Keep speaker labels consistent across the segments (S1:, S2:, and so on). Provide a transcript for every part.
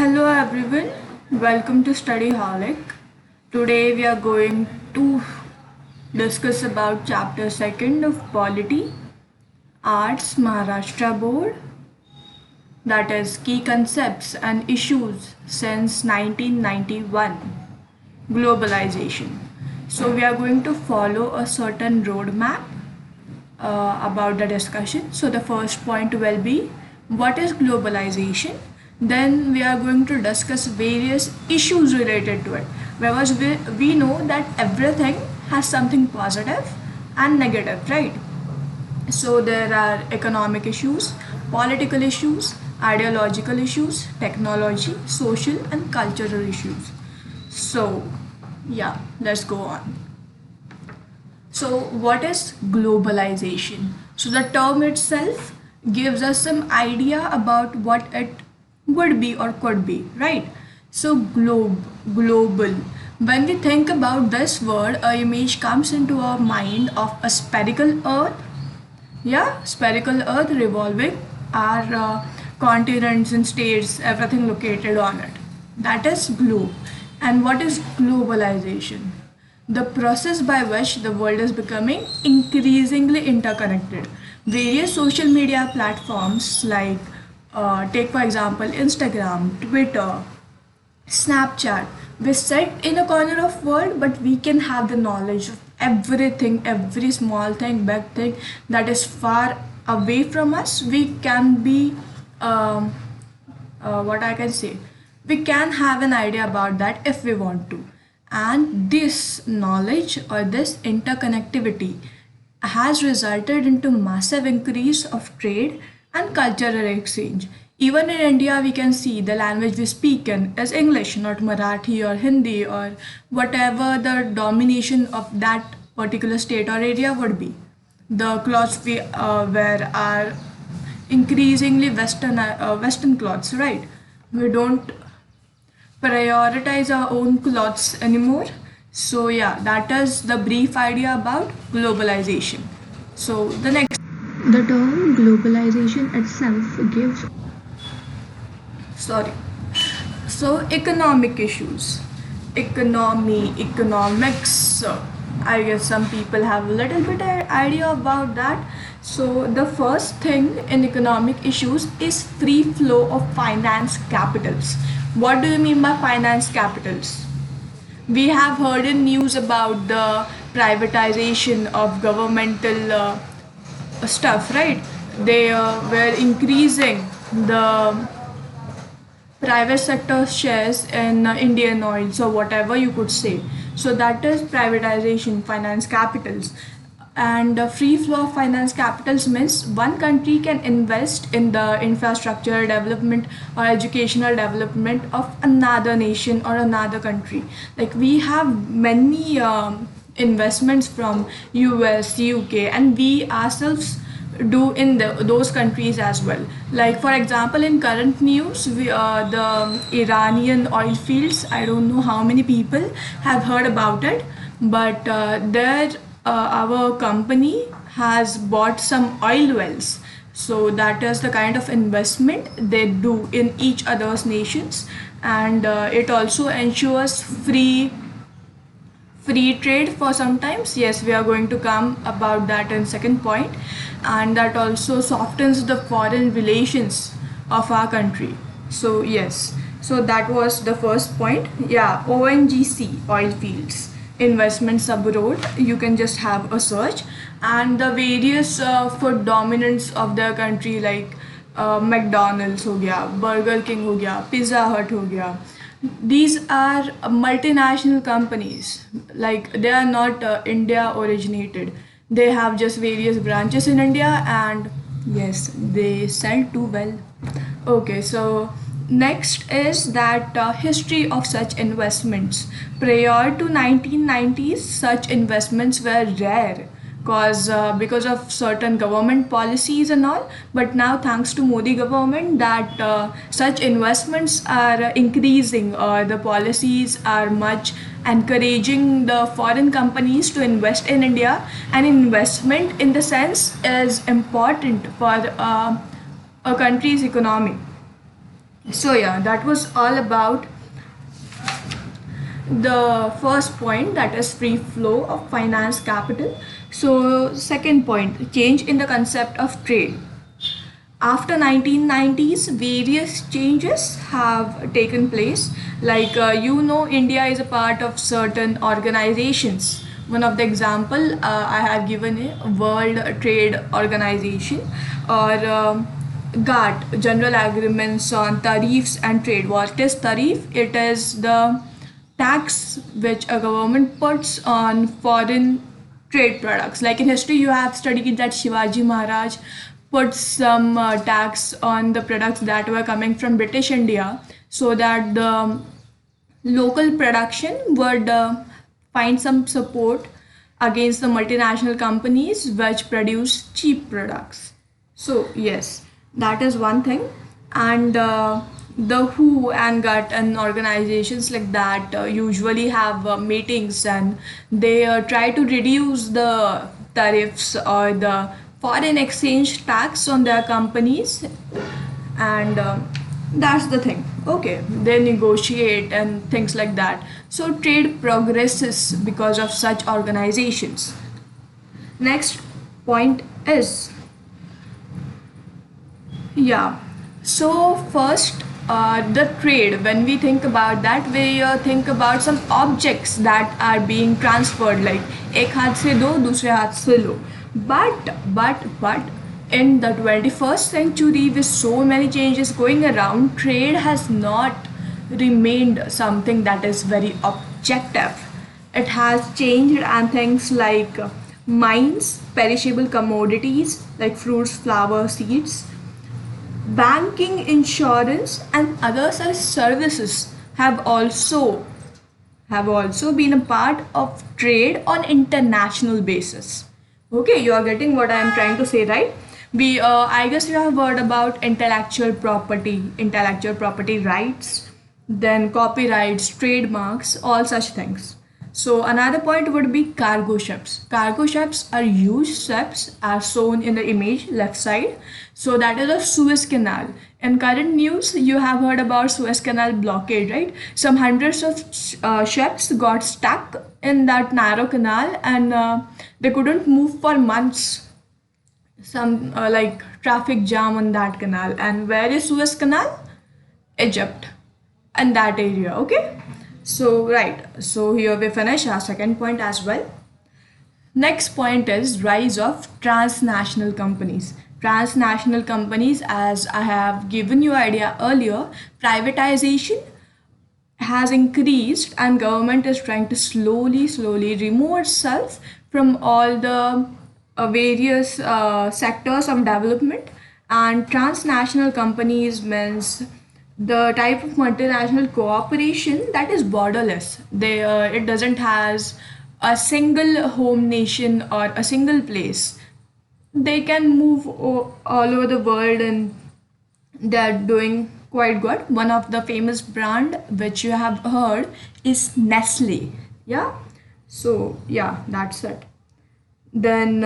S1: Hello everyone, welcome to Studyholic. Today we are going to discuss about chapter 2nd of Polity, Arts Maharashtra Board, that is key concepts and issues since 1991, globalization. So we are going to follow a certain roadmap about the discussion. So the first point will be what is globalization. Then we are going to discuss various issues related to it because we know that everything has something positive and negative, right? So there are economic issues, political issues, ideological issues, technology, social and cultural issues. So yeah, let's go on. So, what is globalization? So, the term itself gives us some idea about what it would be or could be, right? So, global. When we think about this word, a image comes into our mind of a spherical earth. Yeah, spherical earth revolving, our continents and states, everything located on it. That is globe. And what is globalization? The process by which the world is becoming increasingly interconnected. Various social media platforms like take for example Instagram, Twitter, Snapchat. We sit in a corner of world, but we can have the knowledge of everything, every small thing, big thing that is far away from us. We can be, um, what I can say, we can have an idea about that if we want to. And this knowledge or this interconnectivity has resulted into massive increase of trade and cultural exchange. Even in India, we can see the language we speak in is English, not Marathi or Hindi or whatever the domination of that particular state or area would be. The clothes we wear are increasingly Western clothes, right? We don't prioritize our own clothes anymore. So yeah, that is the brief idea about globalization. So the next, the term globalization itself gives, sorry, so economic issues, economy, economics. I guess some people have a little bit idea about that. So the first thing in economic issues is free flow of finance capitals. What do you mean by finance capitals? We have heard in news about the privatization of governmental stuff, right? They were increasing the private sector shares in Indian oils or whatever you could say. So that is privatization, finance capitals. And free flow of finance capitals means one country can invest in the infrastructure development or educational development of another nation or another country. Like we have many investments from US, UK, and we ourselves do in those countries as well. Like for example, in current news, the Iranian oil fields. I don't know how many people have heard about it, but there our company has bought some oil wells. So that is the kind of investment they do in each other's nations, and it also ensures free trade for sometimes. Yes, we are going to come about that in second point. And that also softens the foreign relations of our country. So yes, so that was the first point. Yeah, ONGC, oil fields investments abroad, you can just have a search. And the various food dominants of the country like McDonald's हो गया, Burger King हो गया, Pizza Hut हो गया. These are multinational companies. Like they are not India originated. They have just various branches in India, and yes, they sell too well. Okay, so next is that history of such investments. Prior to 1990s, such investments were rare cause because of certain government policies and all. But now thanks to Modi government, that such investments are increasing, the policies are much encouraging the foreign companies to invest in India. And investment in the sense is important for a country's economy. So yeah, that was all about the first point, that is free flow of finance capital. So second point, change in the concept of trade. After 1990s, various changes have taken place. Like India is a part of certain organizations. One of the example I have given a World Trade Organization, or GATT, General Agreements on Tariffs and Trade. What is tariff? It is the tax which a government puts on foreign trade products. Like in history, you have studied that Shivaji Maharaj put some tax on the products that were coming from British India, so that the local production would find some support against the multinational companies which produce cheap products. So yes, that is one thing. And the WHO and GATT and organizations like that usually have meetings, and they try to reduce the tariffs or the foreign exchange tax on their companies. And that's the thing. Okay, they negotiate and things like that. So trade progresses because of such organizations. Next point is, yeah. So first, the trade. When we think about that, we think about some objects that are being transferred, like एक हाथ से दो, दूसरे हाथ से लो. But in the 21st century, with so many changes going around, trade has not remained something that is very objective. It has changed, and things like mines, perishable commodities like fruits, flowers, seeds, banking, insurance, and other such services have also been a part of trade on international basis. Okay, you are getting what I am trying to say, right? I guess you have heard about intellectual property rights, then copyrights, trademarks, all such things. So another point would be cargo ships. Cargo ships are huge ships as shown in the image left side. So that is a Suez Canal. In current news, you have heard about Suez Canal blockade, right? Some hundreds of ships got stuck in that narrow canal, and they couldn't move for months. Some like traffic jam on that canal. And where is Suez Canal? Egypt, and that area. Okay, so right, so here we finish our second point as well. Next point is rise of transnational companies. Transnational companies, as I have given you idea earlier, privatization has increased, and government is trying to slowly remove itself from all the various sectors of development. And transnational companies means the type of multinational cooperation that is borderless. It doesn't has a single home nation or a single place. They can move all over the world, and they're doing quite good. One of the famous brand which you have heard is Nestle. Yeah. So yeah, that's it. Then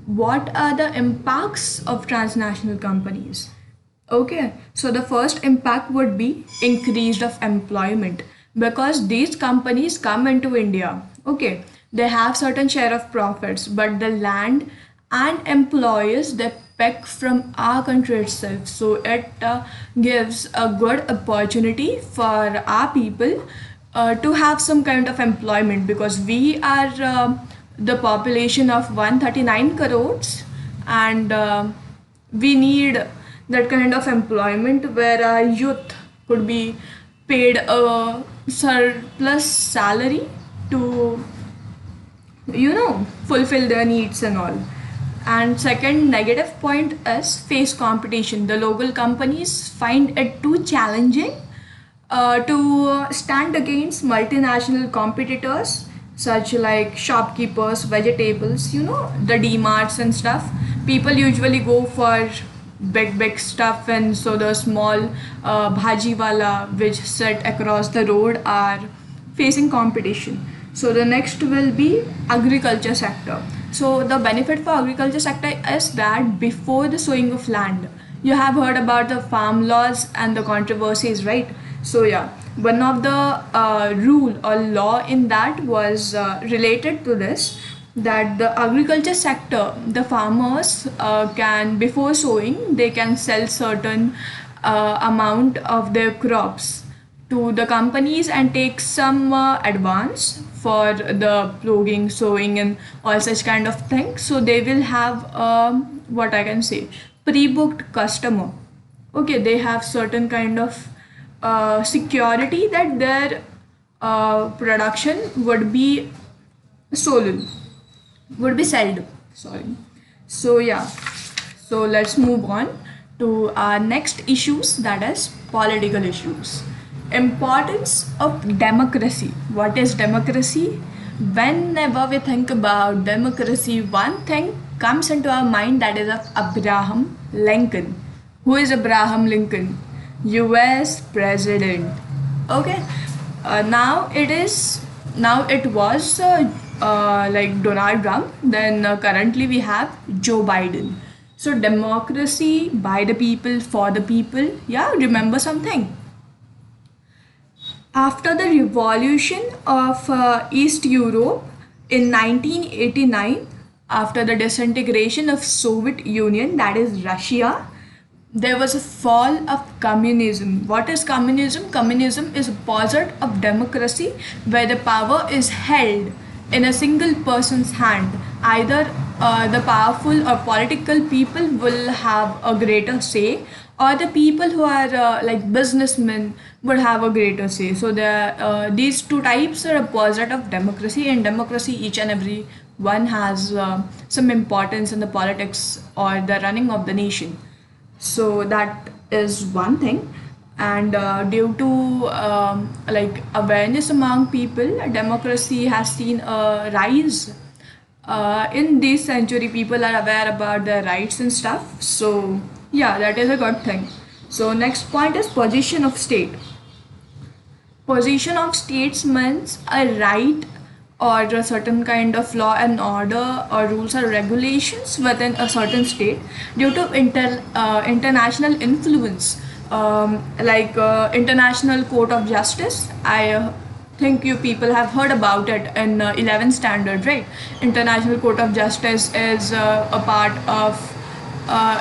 S1: what are the impacts of transnational companies? Okay, so the first impact would be increased of employment, because these companies come into India. Okay, they have certain share of profits, but the land and employers they pick from our country itself. So it gives a good opportunity for our people to have some kind of employment, because we are the population of 139 crores, and we need that kind of employment where our youth could be paid a surplus salary to fulfill their needs and all. And second negative point is face competition. The local companies find it too challenging to stand against multinational competitors such like shopkeepers, vegetables, the D-marts and stuff. People usually go for big stuff, and so the small bhaji wala which sit across the road are facing competition. So the next will be agriculture sector. So the benefit for agriculture sector is that before the sowing of land, You have heard about the farm laws and the controversies, right? So yeah, one of the rule or law in that was related to this, that the agriculture sector, the farmers can, before sowing, they can sell certain amount of their crops to the companies and take some advance for the ploughing, sowing, and all such kind of things. So they will have what I can say, pre-booked customer. Okay, they have certain kind of security that their production would be sold, would be sold. Sorry. So yeah, so let's move on to our next issues, that is political issues. Importance of democracy. What is democracy? Whenever we think about democracy, one thing comes into our mind, that is of Abraham Lincoln. Who is Abraham Lincoln? US President. Okay. Now it was like Donald Trump. Then currently we have Joe Biden. So democracy, by the people, for the people. Yeah, remember something. After the revolution of East Europe in 1989, after the disintegration of Soviet Union, that is Russia, there was a fall of communism. What is communism? Communism is opposite of democracy, where the power is held in a single person's hand. Either the powerful or political people will have a greater say, or the people who are like businessmen would have a greater say. So these two types are opposite of democracy. In democracy, each and every one has some importance in the politics or the running of the nation. So that is one thing. And due to like awareness among people, democracy has seen a rise. In this century, people are aware about their rights and stuff. So yeah, that is a good thing. So next point is position of state. Position of states means a right or a certain kind of law and order or rules or regulations within a certain state due to international influence, like International Court of Justice. I think you people have heard about it in 11th standard, right? International Court of Justice is a part of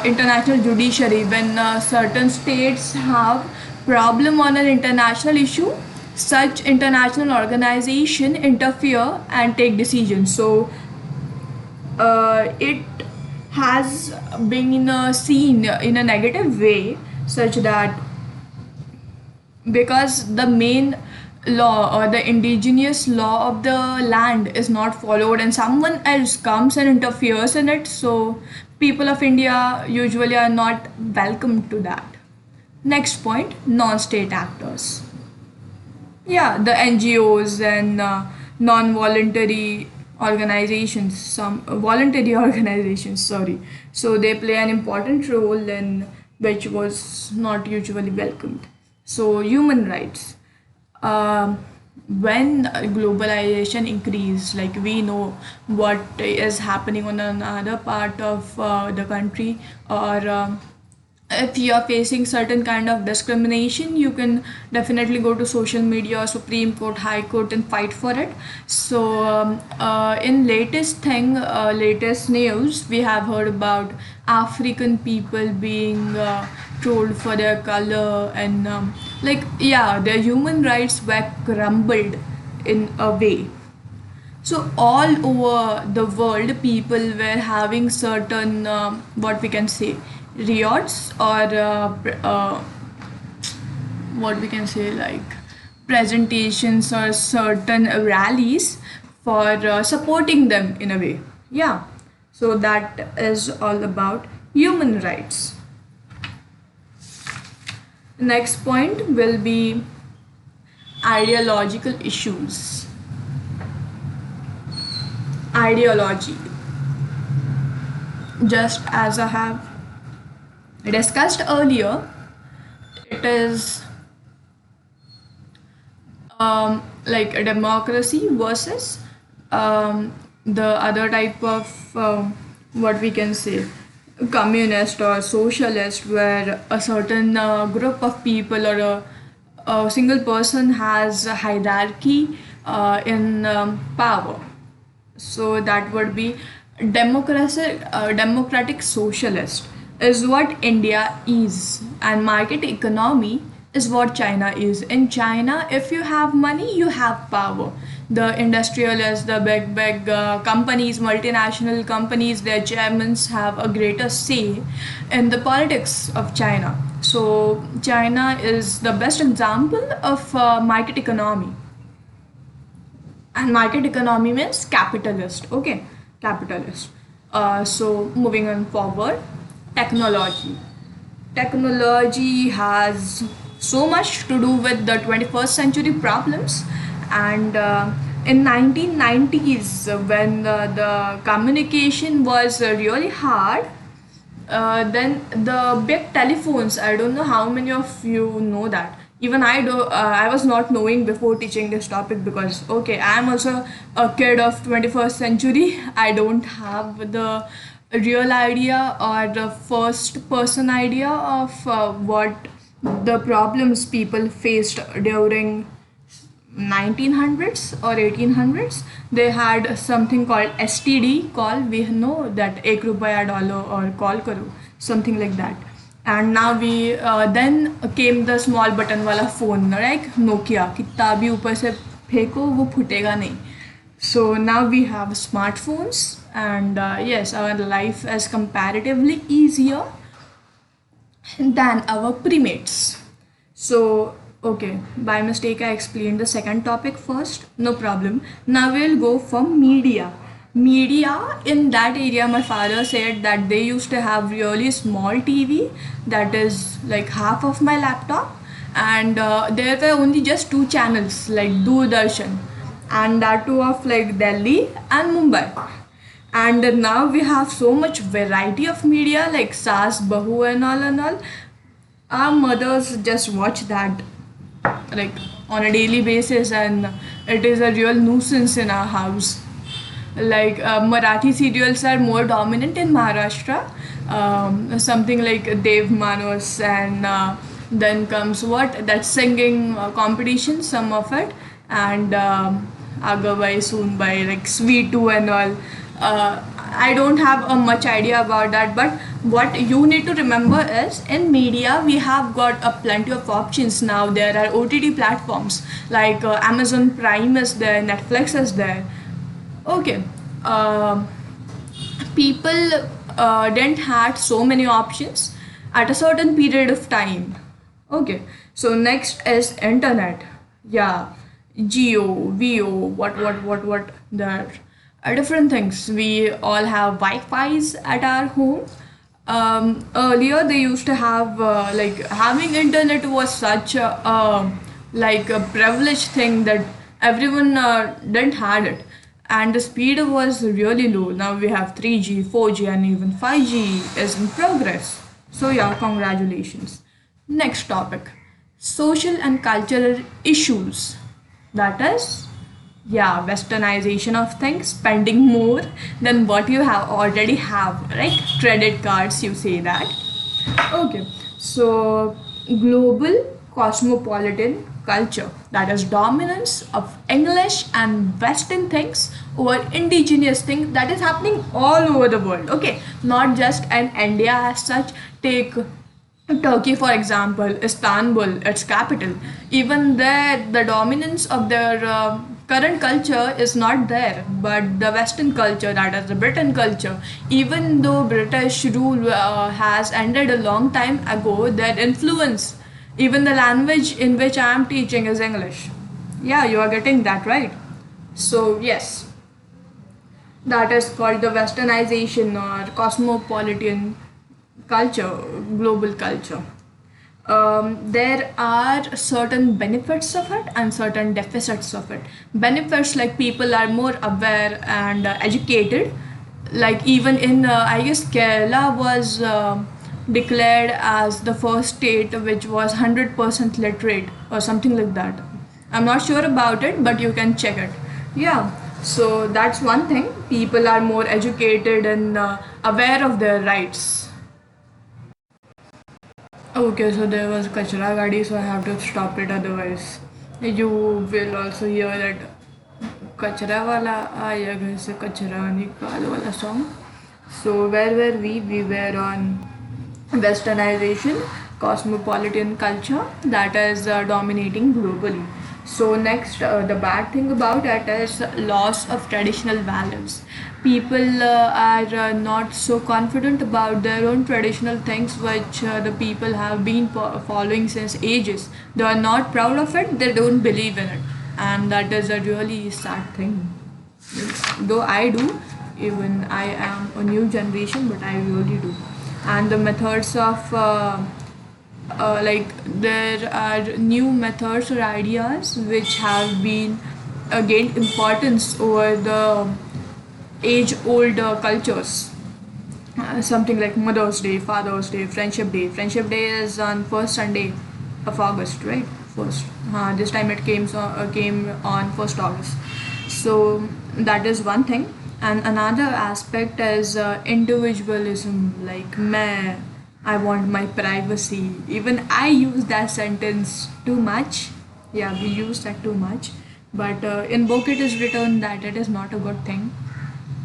S1: international judiciary. When certain states have problem on an international issue, such international organization interfere and take decisions. So it has been seen in a negative way, such that because the main law or the indigenous law of the land is not followed and someone else comes and interferes in it, so people of India usually are not welcome to that. Next point, non-state actors. Yeah, the NGOs and non-voluntary organizations, some voluntary organizations, sorry. So they play an important role in which was not usually welcomed. So human rights. When globalization increased, like we know what is happening on another part of the country, or if you are facing certain kind of discrimination, you can definitely go to social media or Supreme Court, High Court, and fight for it. So in latest news, we have heard about African people being trolled for their color, and like yeah, their human rights were crumbled in a way. So all over the world, people were having certain what we can say, riots, or what we can say, like presentations or certain rallies for supporting them in a way. Yeah, so that is all about human rights. Next point will be ideological issues. Ideology. Just as I have discussed earlier, it is like a democracy versus the other type of what we can say, communist or socialist, where a certain group of people or a single person has a hierarchy in power. So that would be democratic socialist is what India is, and market economy is what China is. In China, if you have money, you have power. The industrialists, the big companies, multinational companies, their chairmen have a greater say in the politics of China. So China is the best example of market economy, and market economy means capitalist. Okay, capitalist. So moving on forward, technology has so much to do with the 21st century problems. And in 1990s, when the communication was really hard, then the big telephones, I don't know how many of you know that. Even I do. I was not knowing before teaching this topic, because okay, I am also a kid of 21st century. I don't have the real idea or the first person idea of what the problems people faced during 1900s or 1800s. They had something called STD, call, we know that एक रुपया dollar or call करो, something like that. And now we then came the small button वाला phone, like Nokia, कितना भी ऊपर से फेंको वो फूटेगा नहीं. So now we have smartphones, and yes, our life is comparatively easier than our primates. So, okay, by mistake I explained the second topic first, no problem. Now we'll go for media. Media, in that area, my father said that they used to have really small TV, that is like half of my laptop, and there were only just two channels like Doordarshan, and that too of like Delhi and Mumbai. And now we have so much variety of media like Saas, Bahu, and all and all. Our mothers just watch that like on a daily basis, and it is a real nuisance in our house. Like Marathi serials are more dominant in Maharashtra, something like Dev Manos, and then comes what, that singing competition, some of it, and Agabai Soonbai, like Sweetu and all. I don't have a much idea about that, but what you need to remember is in media we have got a plenty of options now. There are OTT platforms like Amazon Prime is there, Netflix is there. Okay, uh, people didn't had so many options at a certain period of time. Okay, so next is internet. Yeah, Geo, VO, what, there are different things. We all have Wi-Fi's at our home. Earlier they used to have like having internet was such like a privileged thing that everyone didn't had it, and the speed was really low. Now we have 3G, 4G, and even 5G is in progress. So yeah, congratulations. Next topic, social and cultural issues. That is, yeah, westernization of things, spending more than what you have already have, right? Credit cards, you say that. Okay, so global cosmopolitan culture, that is dominance of English and Western things over indigenous things, that is happening all over the world. Okay, not just in India as such. Take Turkey, for example, Istanbul, its capital. Even there, the dominance of their current culture is not there, but the Western culture, that is the Britain culture, even though British rule has ended a long time ago, their influence, even the language in which I am teaching is English. Yeah, you are getting that right. So, yes, that is called the westernization or cosmopolitan culture, global culture. There are certain benefits of it and certain deficits of it. Benefits, like people are more aware and educated. Like even in, I guess Kerala was declared as the first state which was 100% literate or something like that. I'm not sure about it, but you can check it. Yeah, so that's one thing. People are more educated and aware of their rights. Okay, so there was Kachra Gadi, so I have to stop it, otherwise you will also hear that Kachra wala aaya ghar se kachra nikal wala song. So where were we? We were on westernization, cosmopolitan culture that is dominating globally. So next, the bad thing about it is loss of traditional values. People are not so confident about their own traditional things which the people have been following since ages. They are not proud of it, they don't believe in it, and that is a really sad thing. Though I do, even I am a new generation, but I really do. And the methods of like there are new methods or ideas which have been gained importance over the age old cultures. Something like Mother's Day, Father's Day, Friendship Day. Friendship Day is on first Sunday of August, right? First. This time it came on 1st August. So that is one thing. And another aspect is individualism. Like, I want my privacy. Even I use that sentence too much. Yeah, we use that too much. But in book it is written that it is not a good thing,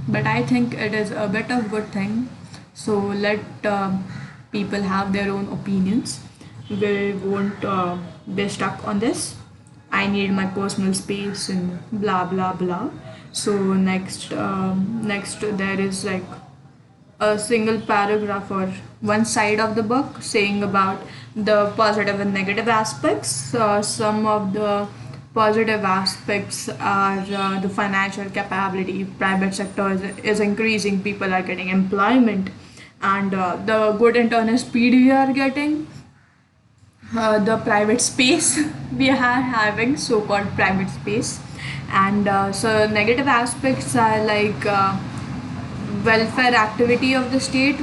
S1: but I think it is a bit of good thing. So let people have their own opinions. We won't be stuck on this. I need my personal space and blah blah blah. So next there is like a single paragraph or one side of the book saying about the positive and negative aspects. Some of the positive aspects are the financial capability. Private sector is increasing. People are getting employment, and the good internal speed we are getting. The private space we are having, so-called private space, and so negative aspects are like welfare activity of the state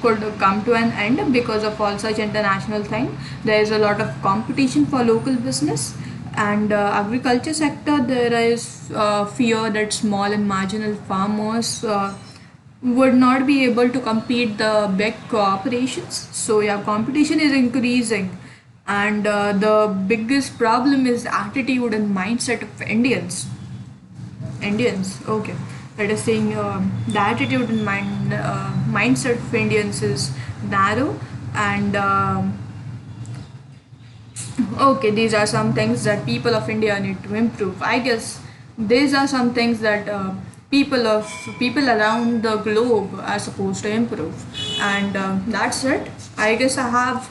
S1: could come to an end because of all such international thing. There is a lot of competition for local business, and agriculture sector there is fear that small and marginal farmers would not be able to compete the big corporations. So yeah, competition is increasing, and the biggest problem is attitude and mindset of Indians. Okay, let us saying the attitude and mindset of Indians is narrow, and okay, these are some things that people of India need to improve. I guess these are some things that people around the globe are supposed to improve, and that's it. I guess I have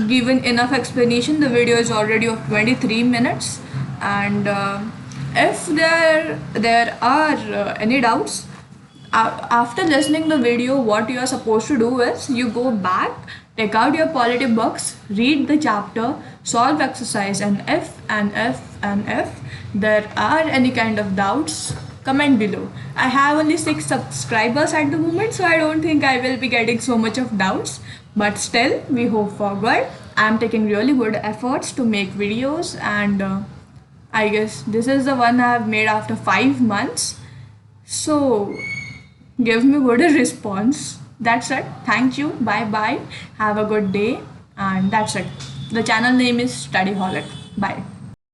S1: given enough explanation. The video is already of 23 minutes, and if there are any doubts after listening the video, what you are supposed to do is you go back, take out your polity books, read the chapter, solve exercise, and if there are any kind of doubts, comment below. I have only 6 subscribers at the moment, so I don't think I will be getting so much of doubts, but still we hope for good. I am taking really good efforts to make videos, and I guess this is the one I have made after 5 months. So give me good response. That's it. Thank you. Bye bye. Have a good day. And that's it. The channel name is Studyholic. Bye.